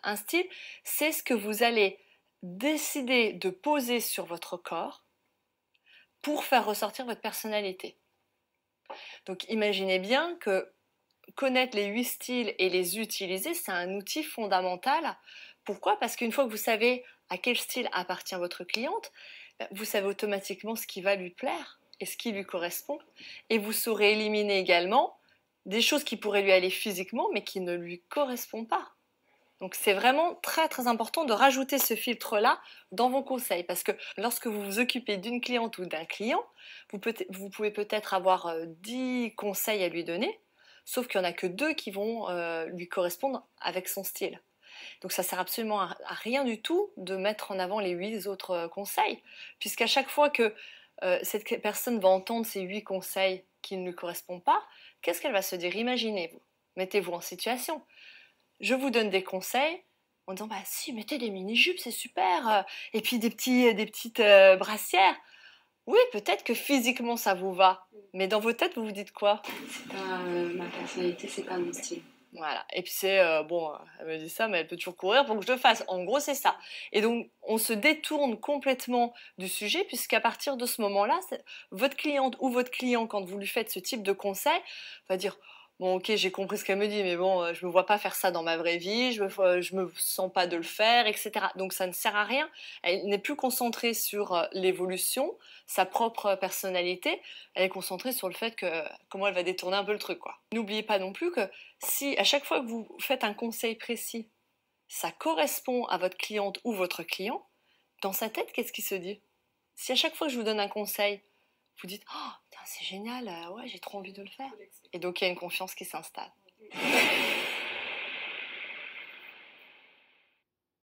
Un style, c'est ce que vous allez décider de poser sur votre corps pour faire ressortir votre personnalité. Donc imaginez bien que connaître les 8 styles et les utiliser, c'est un outil fondamental. Pourquoi? Parce qu'une fois que vous savez à quel style appartient votre cliente, vous savez automatiquement ce qui va lui plaire et ce qui lui correspond. Et vous saurez éliminer également des choses qui pourraient lui aller physiquement mais qui ne lui correspondent pas. Donc c'est vraiment très très important de rajouter ce filtre-là dans vos conseils parce que lorsque vous vous occupez d'une cliente ou d'un client, vous pouvez peut-être avoir 10 conseils à lui donner, sauf qu'il n'y en a que 2 qui vont lui correspondre avec son style. Donc ça sert absolument à rien du tout de mettre en avant les 8 autres conseils, puisqu'à chaque fois que cette personne va entendre ces 8 conseils qui ne lui correspondent pas, qu'est-ce qu'elle va se dire? Imaginez-vous, mettez-vous en situation. Je vous donne des conseils en disant bah si, mettez des mini-jupes, c'est super, et puis des petites brassières. Oui, peut-être que physiquement ça vous va, mais dans vos têtes vous vous dites quoi? C'est pas ma personnalité, c'est pas mon style. Voilà, et puis c'est bon, elle me dit ça, mais elle peut toujours courir pour que je le fasse. En gros, c'est ça. Et donc, on se détourne complètement du sujet, puisqu'à partir de ce moment-là, votre cliente ou votre client, quand vous lui faites ce type de conseil, va dire bon, ok, j'ai compris ce qu'elle me dit, mais bon, je me vois pas faire ça dans ma vraie vie, je me sens pas de le faire, etc. Donc, ça ne sert à rien. Elle n'est plus concentrée sur l'évolution, sa propre personnalité, elle est concentrée sur le fait que comment elle va détourner un peu le truc, quoi. N'oubliez pas non plus que si à chaque fois que vous faites un conseil précis, ça correspond à votre cliente ou votre client, dans sa tête, qu'est-ce qui se dit? Si à chaque fois que je vous donne un conseil, vous dites oh, c'est génial, ouais, j'ai trop envie de le faire. Et donc il y a une confiance qui s'installe.